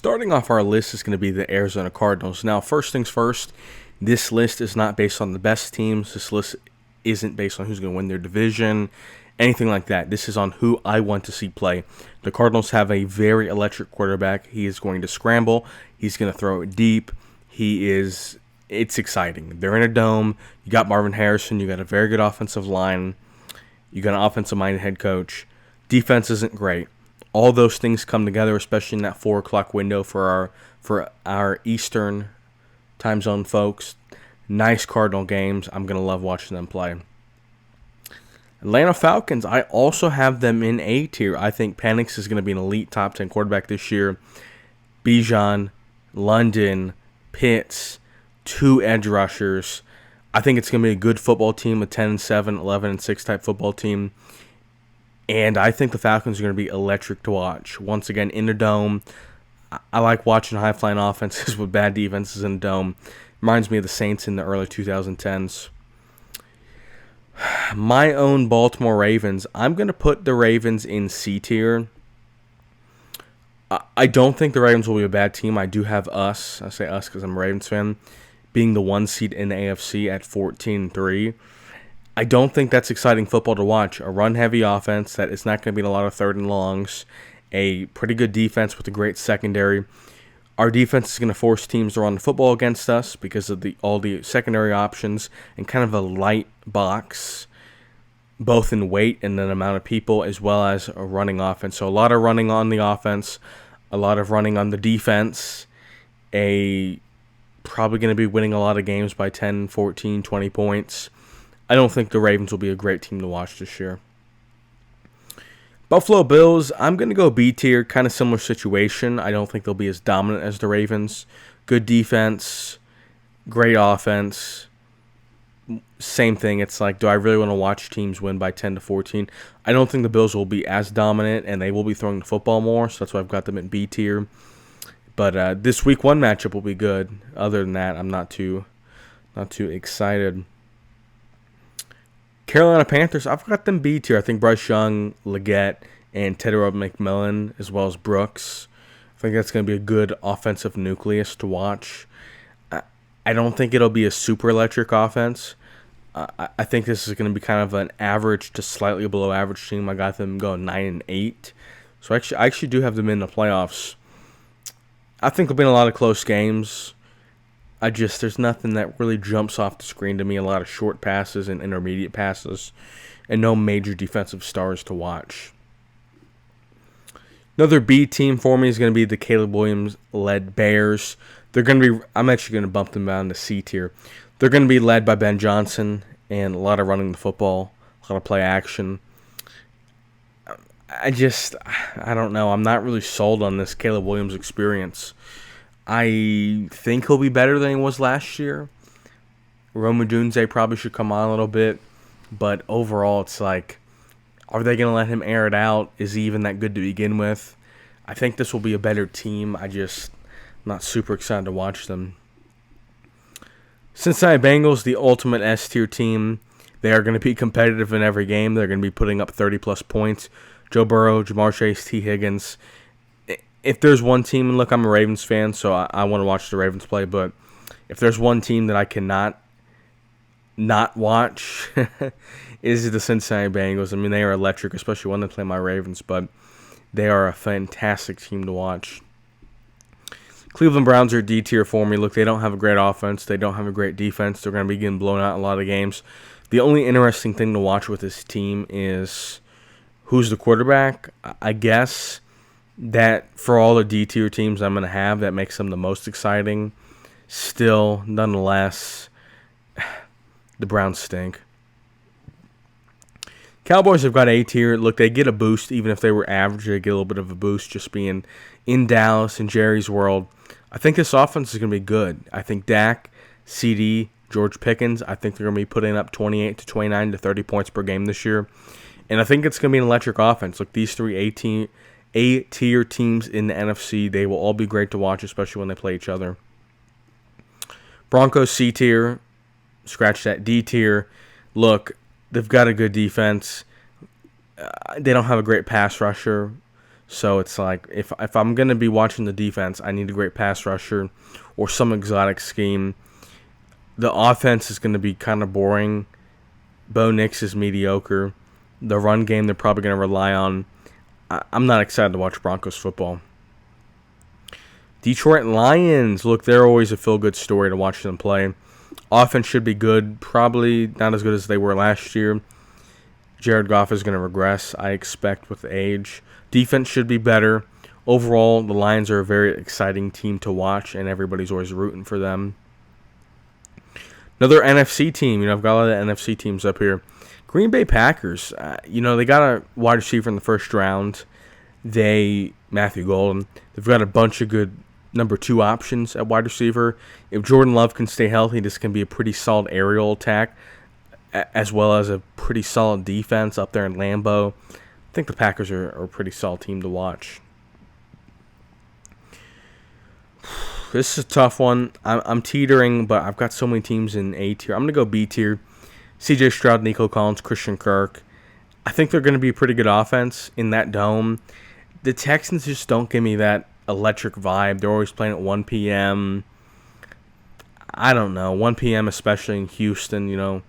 Starting off our list is going to be the Arizona Cardinals. Now, first things first, this list is not based on the best teams. This list isn't based on who's going to win their division, anything like that. This is on who I want to see play. The Cardinals have a very electric quarterback. He is going to scramble. He's going to throw it deep. It's exciting. They're in a dome. You got Marvin Harrison. You got a very good offensive line. You got an offensive-minded head coach. Defense isn't great. All those things come together, especially in that 4 o'clock window for our Eastern time zone folks. Nice Cardinal games. I'm going to love watching them play. Atlanta Falcons, I also have them in A tier. I think Penix is going to be an elite top 10 quarterback this year. Bijan, London, Pitts, 2 edge rushers. I think it's going to be a good football team, a 10-7, 11-6 type football team. And I think the Falcons are going to be electric to watch. Once again, in the dome. I like watching high-flying offenses with bad defenses in the dome. Reminds me of the Saints in the early 2010s. My own Baltimore Ravens. I'm going to put the Ravens in C tier. I don't think the Ravens will be a bad team. I do have us. I say us because I'm a Ravens fan. Being the 1 seed in the AFC at 14-3. I don't think that's exciting football to watch. A run-heavy offense that is not going to be in a lot of third and longs. A pretty good defense with a great secondary. Our defense is going to force teams to run the football against us because of all the secondary options and kind of a light box, both in weight and the amount of people, as well as a running offense. So a lot of running on the offense, a lot of running on the defense. Probably going to be winning a lot of games by 10, 14, 20 points. I don't think the Ravens will be a great team to watch this year. Buffalo Bills, I'm going to go B tier, kind of similar situation. I don't think they'll be as dominant as the Ravens. Good defense, great offense. Same thing. It's like, do I really want to watch teams win by 10 to 14? I don't think the Bills will be as dominant, and they will be throwing the football more, so that's why I've got them in B tier. But this Week 1 matchup will be good. Other than that, I'm not too excited. Carolina Panthers, I've got them B tier. I think Bryce Young, Leggett, and Teddy McMillan, as well as Brooks. I think that's going to be a good offensive nucleus to watch. I don't think it'll be a super electric offense. I think this is going to be kind of an average to slightly below average team. I got them going 9-8. So I actually do have them in the playoffs. I think there'll be a lot of close games. There's nothing that really jumps off the screen to me. A lot of short passes and intermediate passes, and no major defensive stars to watch. Another B team for me is going to be the Caleb Williams-led Bears. I'm actually going to bump them down to C tier. They're going to be led by Ben Johnson and a lot of running the football, a lot of play action. I don't know. I'm not really sold on this Caleb Williams experience. I think he'll be better than he was last year. Rome Odunze probably should come on a little bit. But overall, it's like, are they going to let him air it out? Is he even that good to begin with? I think this will be a better team. I'm not super excited to watch them. Cincinnati Bengals, the ultimate S-tier team. They are going to be competitive in every game. They're going to be putting up 30-plus points. Joe Burrow, Jamar Chase, T. Higgins. If there's one team, and look, I'm a Ravens fan, so I want to watch the Ravens play, but if there's one team that I cannot not watch, is the Cincinnati Bengals. I mean, they are electric, especially when they play my Ravens, but they are a fantastic team to watch. Cleveland Browns are D tier for me. Look, they don't have a great offense. They don't have a great defense. They're going to be getting blown out in a lot of games. The only interesting thing to watch with this team is who's the quarterback. I guess that for all the D tier teams I'm going to have, that makes them the most exciting. Still, nonetheless, the Browns stink. Cowboys have got A tier. Look, they get a boost. Even if they were average, they get a little bit of a boost just being in Dallas, in Jerry's world. I think this offense is going to be good. I think Dak, CD, George Pickens, I think they're going to be putting up 28 to 29 to 30 points per game this year. And I think it's going to be an electric offense. Look, these three A-tier teams in the NFC, they will all be great to watch, especially when they play each other. Broncos C tier, scratch that. D tier. Look, they've got a good defense. They don't have a great pass rusher, So it's like if I'm gonna be watching the defense, I need a great pass rusher or some exotic scheme. The offense is gonna be kind of boring. Bo Nix is mediocre. The run game they're probably gonna rely on. I'm not excited to watch Broncos football. Detroit Lions, look, they're always a feel-good story to watch them play. Offense should be good, probably not as good as they were last year. Jared Goff is going to regress, I expect, with age. Defense should be better. Overall, the Lions are a very exciting team to watch, and everybody's always rooting for them. Another NFC team, I've got a lot of the NFC teams up here. Green Bay Packers, they got a wide receiver in the first round. Matthew Golden. They've got a bunch of good number 2 options at wide receiver. If Jordan Love can stay healthy, this can be a pretty solid aerial attack, as well as a pretty solid defense up there in Lambeau. I think the Packers are a pretty solid team to watch. This is a tough one. I'm teetering, but I've got so many teams in A tier. I'm going to go B tier. C.J. Stroud, Nico Collins, Christian Kirk. I think they're going to be a pretty good offense in that dome. The Texans just don't give me that electric vibe. They're always playing at 1 p.m. I don't know. 1 p.m., especially in Houston,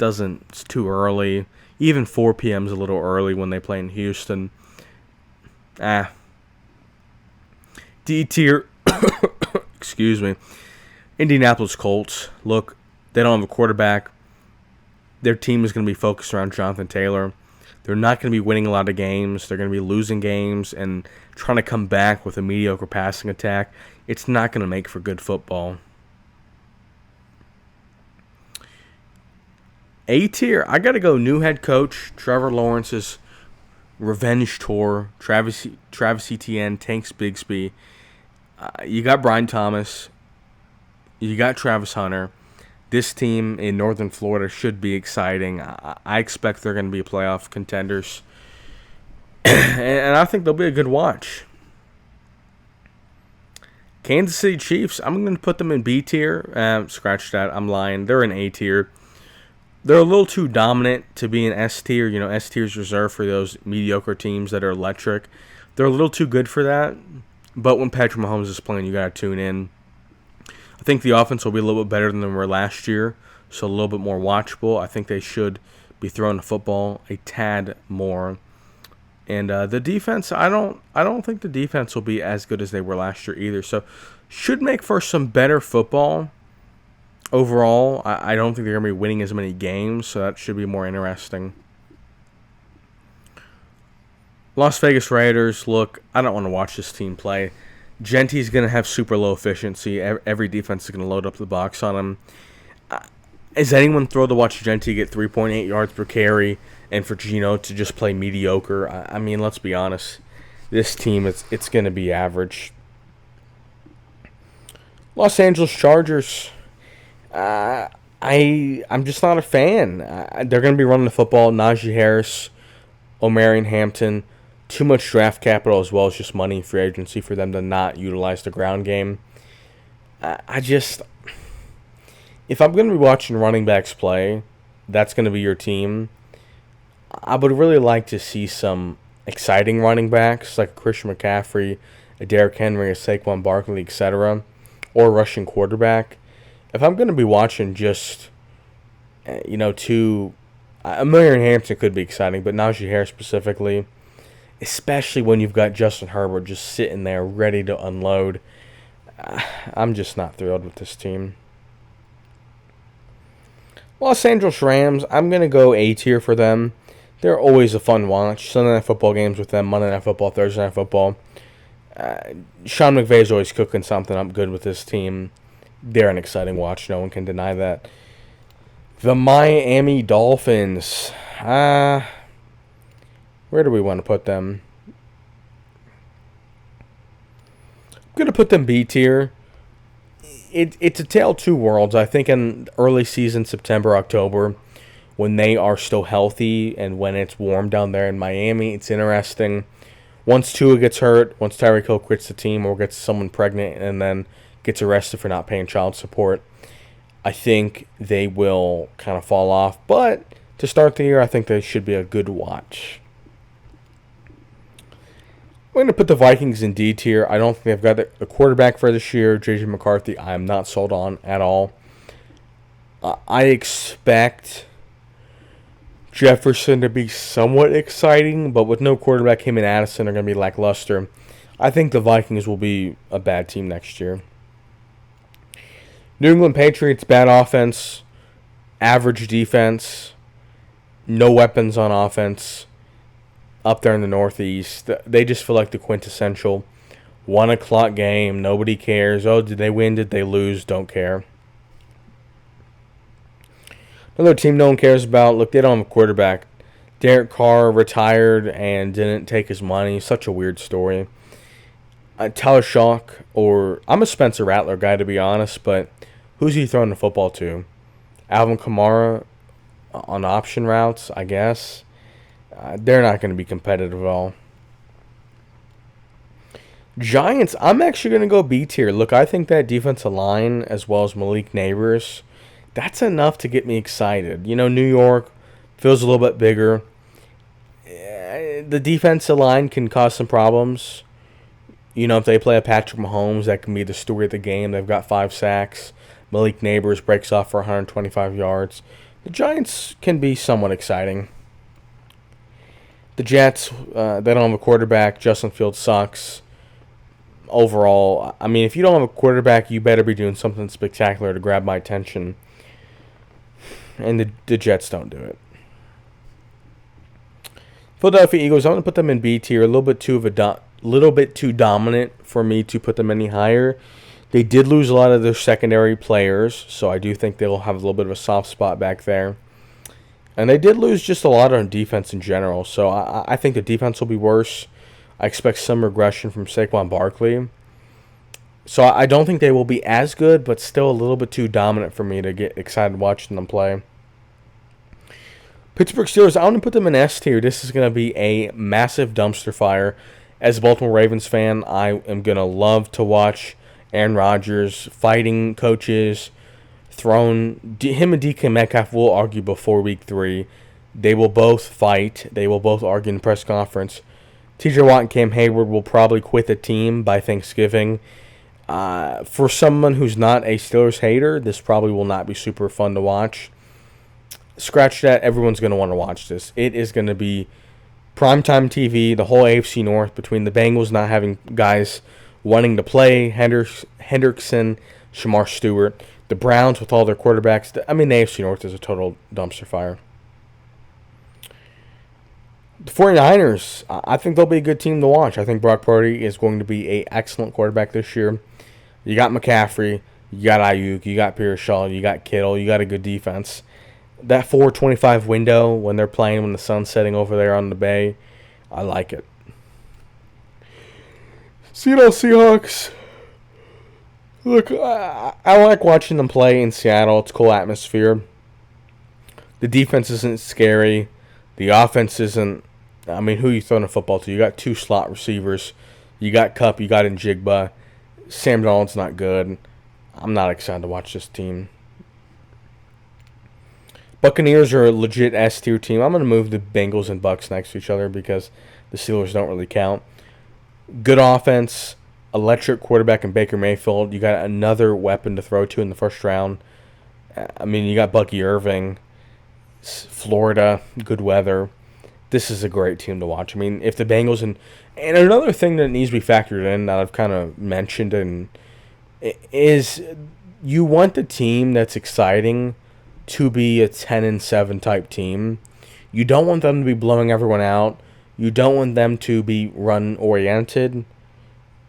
it's too early. Even 4 p.m. is a little early when they play in Houston. D tier. Excuse me. Indianapolis Colts. Look, they don't have a quarterback. Their team is going to be focused around Jonathan Taylor. They're not going to be winning a lot of games. They're going to be losing games and trying to come back with a mediocre passing attack. It's not going to make for good football. A tier, I got to go new head coach, Trevor Lawrence's revenge tour, Travis Etienne, Tanks Bigsby. You got Brian Thomas. You got Travis Hunter. This team in Northern Florida should be exciting. I expect they're going to be playoff contenders. And I think they'll be a good watch. Kansas City Chiefs, I'm going to put them in B tier. Scratch that, I'm lying. They're in A tier. They're a little too dominant to be in S tier. S tier is reserved for those mediocre teams that are electric. They're a little too good for that. But when Patrick Mahomes is playing, you got to tune in. I think the offense will be a little bit better than they were last year, so a little bit more watchable. I think they should be throwing the football a tad more. And the defense, I don't think the defense will be as good as they were last year either. So should make for some better football. Overall, I don't think they're going to be winning as many games, so that should be more interesting. Las Vegas Raiders, look, I don't want to watch this team play. Genty's going to have super low efficiency. Every defense is going to load up the box on him. Is anyone thrilled to watch Genty get 3.8 yards per carry and for Geno to just play mediocre? I mean, let's be honest. This team, it's going to be average. Los Angeles Chargers, I'm just not a fan. They're going to be running the football. Najee Harris, Omarion Hampton. Too much draft capital as well as just money in free agency for them to not utilize the ground game. If I'm going to be watching running backs play, that's going to be your team. I would really like to see some exciting running backs like Christian McCaffrey, a Derrick Henry, a Saquon Barkley, etc., or a rushing quarterback. If I'm going to be watching just, Omarion Hampton could be exciting, but Najee Harris specifically, especially when you've got Justin Herbert just sitting there ready to unload. I'm just not thrilled with this team. Los Angeles Rams, I'm going to go A tier for them. They're always a fun watch. Sunday Night Football games with them, Monday Night Football, Thursday Night Football. Sean McVay's always cooking something up good with this team. They're an exciting watch. No one can deny that. The Miami Dolphins. Where do we want to put them? I'm going to put them B tier. It's a tale of two worlds. I think in early season, September, October, when they are still healthy and when it's warm down there in Miami, it's interesting. Once Tua gets hurt, once Tyreek Hill quits the team or gets someone pregnant and then gets arrested for not paying child support, I think they will kind of fall off. But to start the year, I think they should be a good watch. I'm going to put the Vikings in D tier. I don't think they've got a quarterback for this year. J.J. McCarthy, I am not sold on at all. I expect Jefferson to be somewhat exciting, but with no quarterback, him and Addison are going to be lackluster. I think the Vikings will be a bad team next year. New England Patriots, bad offense, average defense, no weapons on offense, up there in the Northeast. They just feel like the quintessential 1 o'clock game. Nobody cares. Oh, did they win? Did they lose? Don't care. Another team no one cares about. Look, they don't have a quarterback. Derek Carr retired and didn't take his money. Such a weird story. Tyler Shock, or I'm a Spencer Rattler guy to be honest, but who's he throwing the football to? Alvin Kamara on option routes, I guess. They're not going to be competitive at all. Giants, I'm actually going to go B tier. Look, I think that defensive line, as well as Malik Neighbors, that's enough to get me excited. You know, New York feels a little bit bigger. The defensive line can cause some problems. You know, if they play a Patrick Mahomes, that can be the story of the game. They've got 5 sacks. Malik Neighbors breaks off for 125 yards. The Giants can be somewhat exciting. The Jets, they don't have a quarterback. Justin Fields sucks. Overall, I mean, if you don't have a quarterback, you better be doing something spectacular to grab my attention. And the Jets don't do it. Philadelphia Eagles, I'm going to put them in B tier. A little bit too dominant for me to put them any higher. They did lose a lot of their secondary players, so I do think they'll have a little bit of a soft spot back there. And they did lose just a lot on defense in general, so I think the defense will be worse. I expect some regression from Saquon Barkley. So I don't think they will be as good, but still a little bit too dominant for me to get excited watching them play. Pittsburgh Steelers, I want to put them in S tier. This is going to be a massive dumpster fire. As a Baltimore Ravens fan, I am going to love to watch Aaron Rodgers fighting coaches, him and DK Metcalf will argue before week 3. They will both fight. They will both argue in the press conference. TJ Watt and Cam Hayward will probably quit the team by Thanksgiving. For someone who's not a Steelers hater, this probably will not be super fun to watch. Scratch that. Everyone's going to want to watch this. It is going to be primetime TV, the whole AFC North, between the Bengals not having guys wanting to play, Hendrickson, Shamar Stewart, the Browns with all their quarterbacks. I mean, the AFC North is a total dumpster fire. The 49ers, I think they'll be a good team to watch. I think Brock Purdy is going to be an excellent quarterback this year. You got McCaffrey, you got Ayuk, you got Pierce Shaw, you got Kittle, you got a good defense. That 4:25 window when they're playing when the sun's setting over there on the bay, I like it. Seattle Seahawks. Look, I like watching them play in Seattle. It's a cool atmosphere. The defense isn't scary. The offense isn't. I mean, who are you throwing a football to? You got 2 slot receivers. You got Kupp. You got Njigba. Sam Darnold's not good. I'm not excited to watch this team. Buccaneers are a legit S-tier team. I'm going to move the Bengals and Bucs next to each other because the Steelers don't really count. Good offense, electric quarterback in Baker Mayfield. You got another weapon to throw to in the first round. I mean, you got Bucky Irving, Florida, good weather. This is a great team to watch. I mean, if the Bengals and another thing that needs to be factored in that I've kind of mentioned and is you want the team that's exciting to be a 10-7 type team. You don't want them to be blowing everyone out. You don't want them to be run-oriented.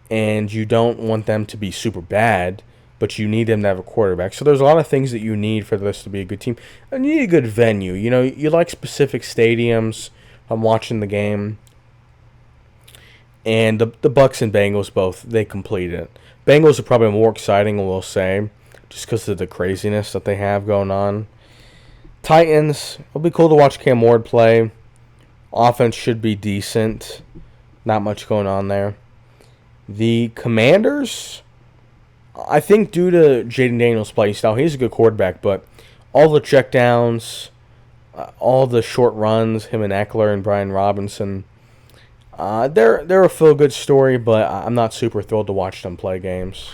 And you don't want them to be super bad, but you need them to have a quarterback. So there's a lot of things that you need for this to be a good team. And you need a good venue. You know, you like specific stadiums. I'm watching the game. And the Bucs and Bengals both, they complete it. Bengals are probably more exciting, we'll say, just because of the craziness that they have going on. Titans, it'll be cool to watch Cam Ward play. Offense should be decent. Not much going on there. The Commanders, I think due to Jaden Daniels' play style, he's a good quarterback, but all the checkdowns, all the short runs, him and Eckler and Brian Robinson, They're a feel-good story, but I'm not super thrilled to watch them play games.